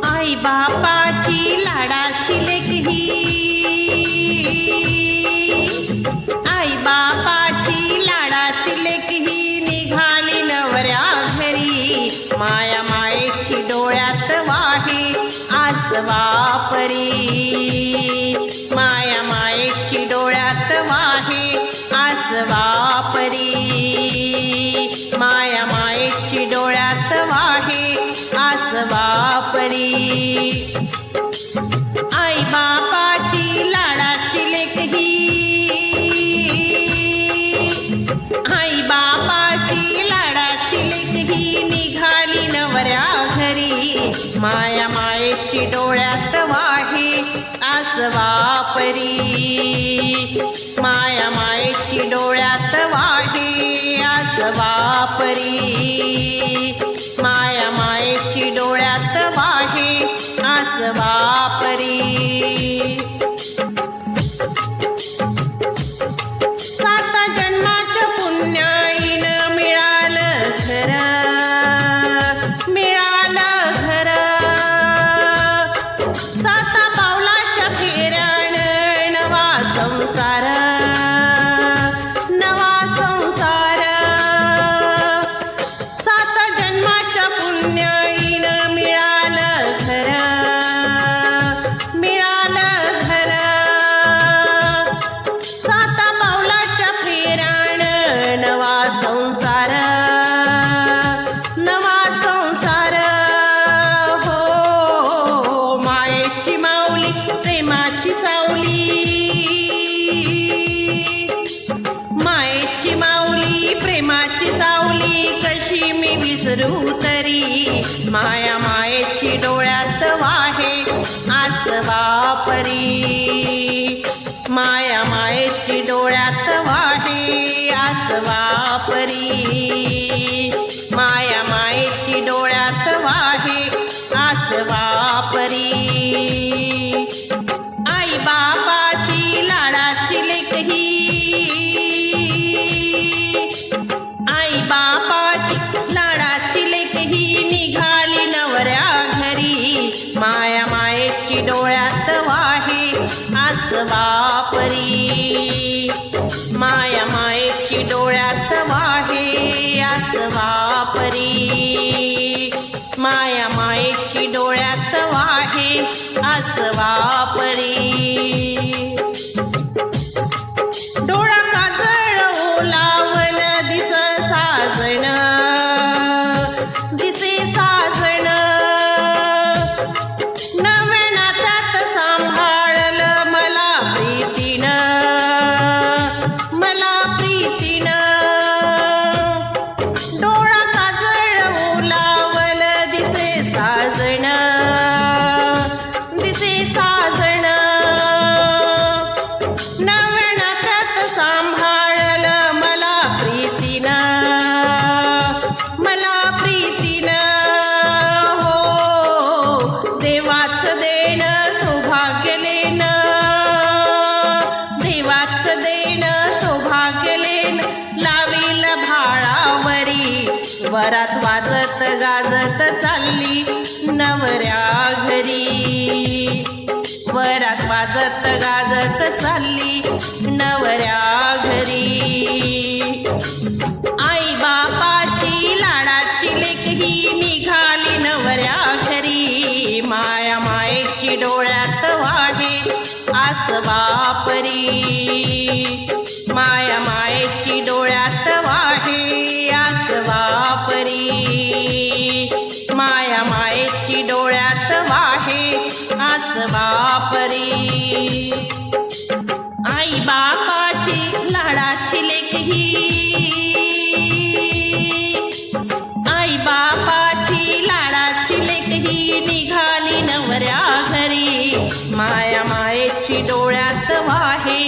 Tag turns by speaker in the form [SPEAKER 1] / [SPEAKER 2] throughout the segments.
[SPEAKER 1] आई बापाची लाडाची लेक ही, आई बापाची लाडाची लेक ही निघाली नवऱ्या घरी. माया मायेची डोळ्यात वाहे आसवा परी, माया मायेची डोळ्यात वाहे आसवा परी, माया मायेची डोळ्यात वाहे आसवा परी. आई बापाची लाडाची लेक ही, आई बापाची लाडाची लेक ही निघाली नवऱ्या घरी. माया मायेची डोळ्यात वाहे आसवा परी, माया मायेची डोळ्यात वाहे आसवा परी, माया मायेची डोळ्यात वाहे आसवा परी. सात जन्माच्या पुण्याईनं मिळालं घर, मिळालं घर. सात पावलाच्या फेऱ्यानं नवा संसार, नवा संसार. सात जन्माच्या पुण्याईनं मिळालं घर, मिळालं घर. सात पावलाच्या फेऱ्यानं नवा संसार, नवा संसार. हो मायेची माऊली प्रेमाची सावली, मायेची माऊली प्रेमाची सावली कशी मी विसरू तरी. माया मायेची डोळ्यात वाहे आसवा परी, माया मायेची डोळ्यात वाहे आसवा परी, माया मायेची डोळ्यात वाहे आसवा परी. आई बापाची लाडाची लेक ही, आई बापाची लाडाची लेक ही निघाली नवऱ्या घरी. माया मायेची डोळ्यात वाहे आसवा परी, माया मायेची डोळ्यात वाहे आसवा परी, माया मायेची डोळ्यात वाहे आसवा परी. डोळा काजळ ओलावल दिस साजण, दिसे साजण. नव्या नात्यात सांभाळलं मला प्रीतीनं, मला प्रीतीनं. डोळा काजळ ओलावल दिसे साजण, दिसे साजण. नव्या नात्यात सांभाळलं मला प्रीतीनं, मला प्रीतीनं. हो देवाचं देणं सौभाग्य लेणं, देवाचं देणं सौभाग्य लेणं लावील भाळावरी. वरात वाजत गाजत चालली नवऱ्या घरी, वरात वाजत गाजत चालली नवऱ्या घरी. आई बापाची लाडाची लेक ही निघाली नवऱ्या घरी. माया मायेची डोळ्यात वाहे आसवा परी, माया मायेची डोळ्यात वाहे आसवा परी, माया मायेची डोळ्यात वाहे आसवा परी. आई बापाची लाडाची लेक ही, आई बापाची लाडाची लेक ही निघाली नवऱ्या घरी. माया मायेची डोळ्यात वाहे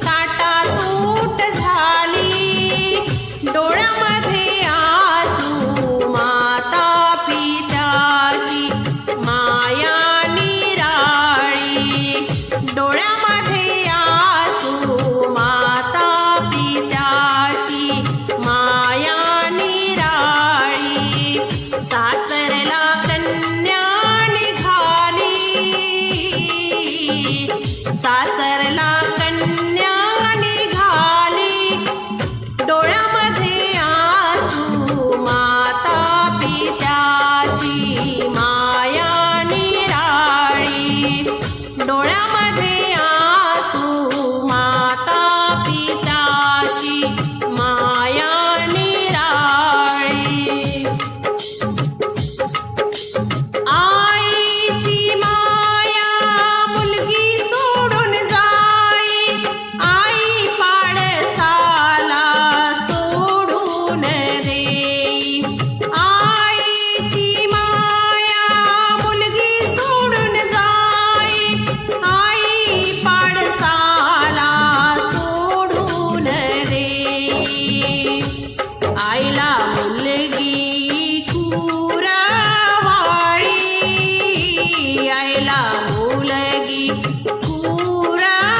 [SPEAKER 1] ताटातूट झाली, डोळ्यामध्ये आसू माता पित्याची माया निराळी, डोळ्यामध्ये आसू माता पित्याची माया निराळी, सासरला कन्या निघाली, सासरला कन्या निघाली, डोळ्यामध्ये आसू माता पित्याची माया निराळी, डोळ्यामध्ये आसू माता पित्याची माया निराळी. आईची माया मुलगी सोडून जाई, आई पाडसाला सोडून देई, आईची माया मुलगी सोडून जाई, आई पाडसाला सोडून देई, आईला मुलगी कुरवाळी, आईला मुलगी कुरवाळी,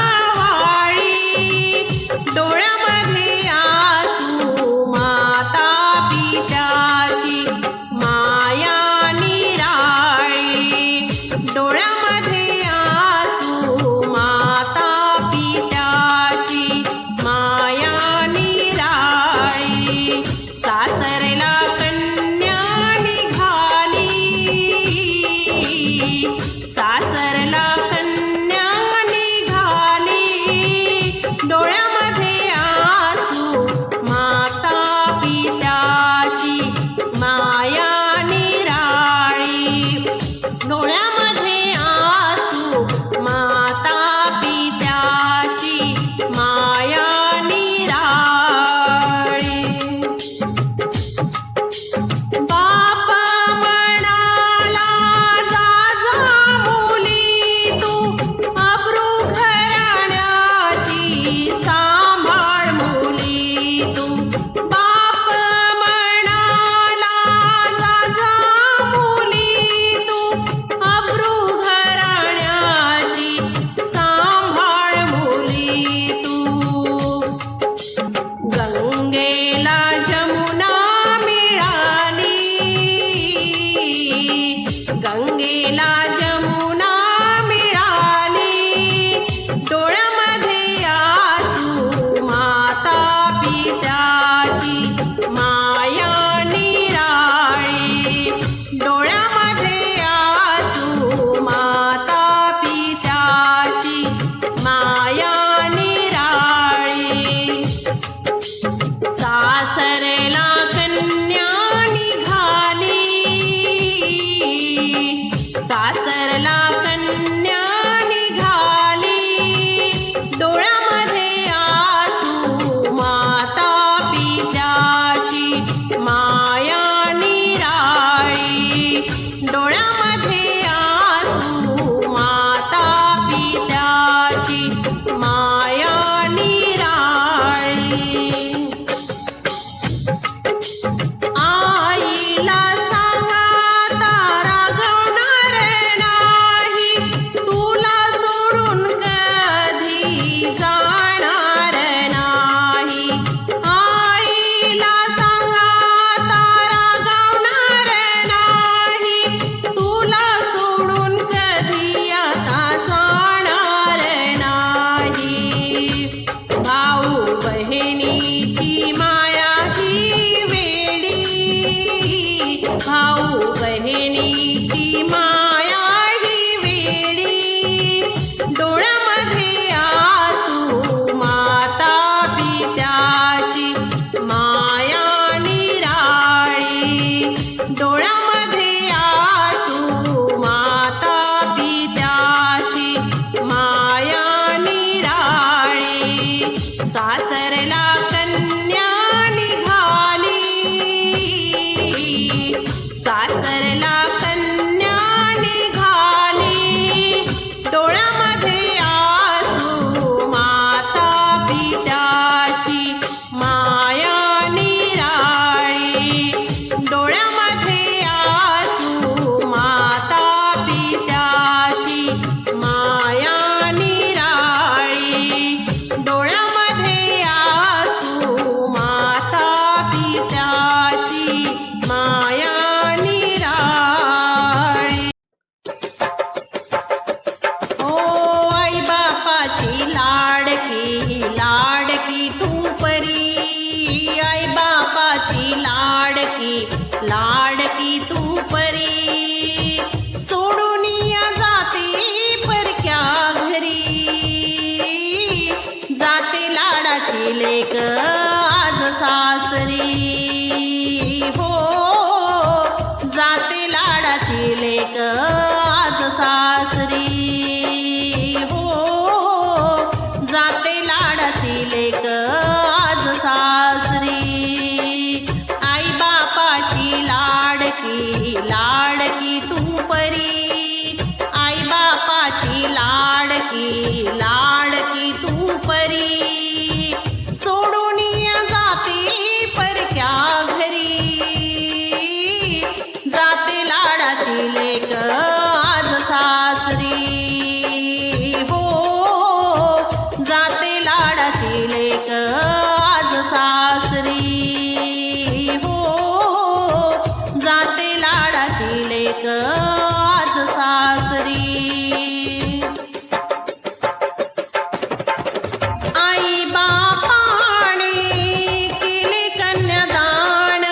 [SPEAKER 1] डोळ्यामध्ये आसू माता पित्याची माया निराळी, डोळ्यामध्ये आसू माता पित्याची माया निराळी, सासरला कन्या निघाली, सासरला कन्या निघाली, डोळ्यामध्ये आसू माता पित्याची माया निराळी, डोळ्यामध्ये आसू माता पित्याची माया निराळी. बाप म्हणाला जा जा मुली तू, अब्रू घराण्याची सांभाळ मुली तू, बाप म्हणाला जा जा मुली तू, अब्रू घराण्याची सांभाळ मुली तू, गंगेला जमुना मिळाली, गंगेला जमुना मिळाली, डोळ्यामध्ये आसू माता पित्याची माया निराळी, डोळ्यामध्ये आसू माता पित्याची माया निराळी, सासरला कन्या निघाली, सासरला कन्या निघाली, डोळ्यामध्ये आसू माता पित्याची माया निराळी, डोळ्यामध्ये आसू माता पित्याची माया निराळी. आईला सांगा तारा गवणार नाही, तुला सोडून कधी जाणार नाही, आईला सांगा तारा गवणार नाही, तुला सोडून कधी आता जाणार नाही, भाऊ बहिणीची माया ही वेडी, भाऊ बहिणीची माया ही वेडी, डोळ्यामध्ये आसू माता पित्याची माया निराळी, डोळ्यामध्ये आसू माता पित्याची माया निराळी, सासरला कन्या परी, सोडून या जाते परक्या घरी. जाते लाडाची लेक आज सासरी, हो जाते लाडाची लेक आज सासरी, हो जाते लाडाची लेक आज सासरी. आई बापाची लाडकी लाडकी तू परी, आई बापाची लाडकी लाडकी तू परी, सोडून या जाते परक्या घरी. जाते लाडाची लेक आज सासरी, हो जाते लाडाची लेक आज सासरी, हो जाते लाडाची लेक आज सासरी. आई बापाने केले कन्यादान,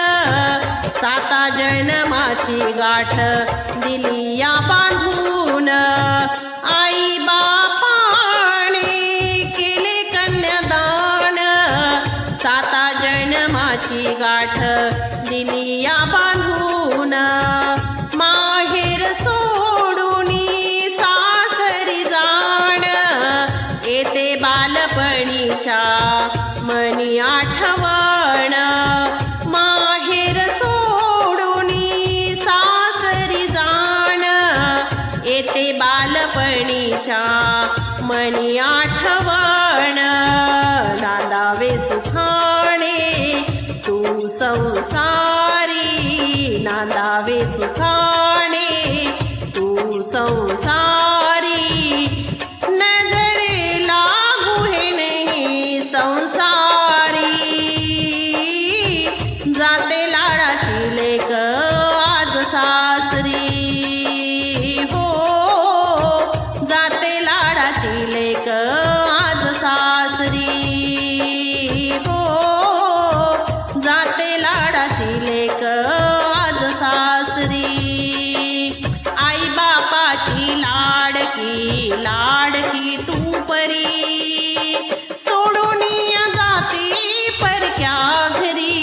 [SPEAKER 1] साता जन्माची गाठ दिली या बांधून. आई बापाने केले कन्यादान, साता जन्माची गाठ दिली या बांधून. माहेर सोडूनी सासरी जाण, येते बालपणीच्या मनी आठवण. माहेर सोडूनी सासरी जाण, येते बालपणीच्या मनी आठवण. नांदावे सुखाणे तू संसारी, नांदावे सुखाणे तू संसारी. नजरे लागू हे नहीं संसारी, जाते लाडाची लेक आज सासरी, हो जाते लाडाची लेक आज सासरी, हो जाते लाडाची लेक आज सासरी. आई बापाची लाडकी लाडकी तू परी, सोडून या जाते परक्या घरी.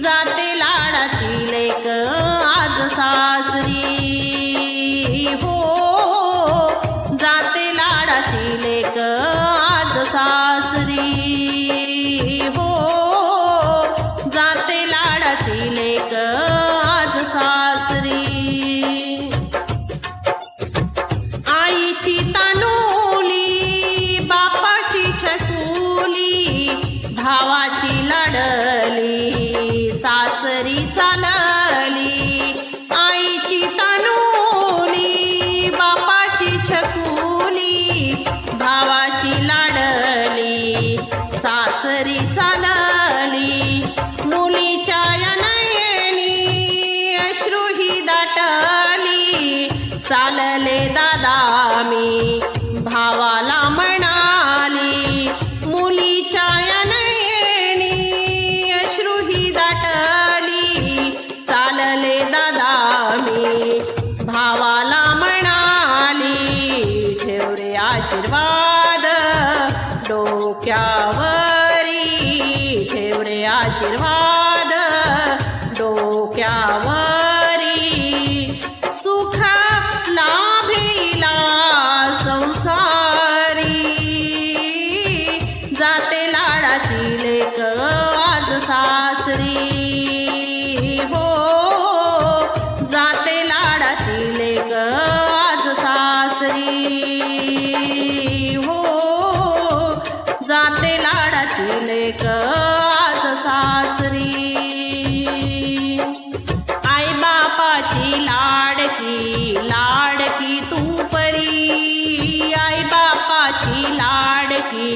[SPEAKER 1] जाते लाडाची लेक आज सासरी, हो जाते लाडाची लेक आज सासरी, हो जाते लाडाची लेक आज सासरी. आईची तानुली बापाची छटुली, भावाची लाडली सासरी चालली. आईची तानुली बापाची छकुली, भावाची लाडली सासरी चालली. मुलीच्या या नयनी अश्रुही दाटली, चालले दादा मी भावाला म्हणाली. मुलीच्या या नयनी अश्रुही दाटली, चालले दादा मी भावाला म्हणाली. ठेव रे आशीर्वाद डोक्यावरी, ठेव रे आशीर्वाद डोक्यावरी. सुख लाभेला संसारी, जाते लाडाची लेक आज सासरी, हो जाते लाडाची लेक आज सासरी, हो जाते लाडाची लेक आज सासरी. आई बापाची लाडकी लाडकी तू परी, आई बापाची लाडकी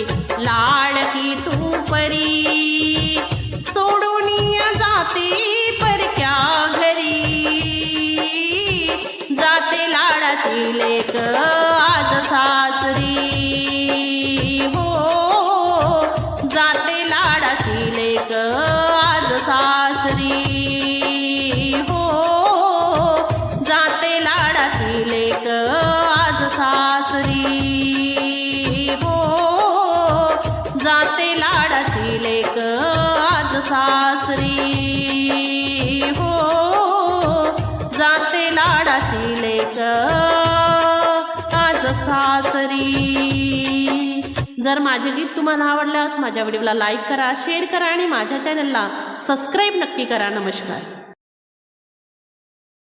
[SPEAKER 1] लाडकी तू परी, सोडून या जाते परक्या घरी. जाते लाडाची लेक आज सासरी, हो जाते लाडाची लेक आज सासरी, लेक आज सासरी हो, जाते लाडाची लेक आज सासरी हो, जाते लाडाची लेक आज सासरी. जर माझे गीत तुम्हाला आवडल्यास माझ्या व्हिडिओला लाईक करा, शेअर करा आणि माझ्या चॅनलला सबस्क्राईब नक्की करा. नमस्कार.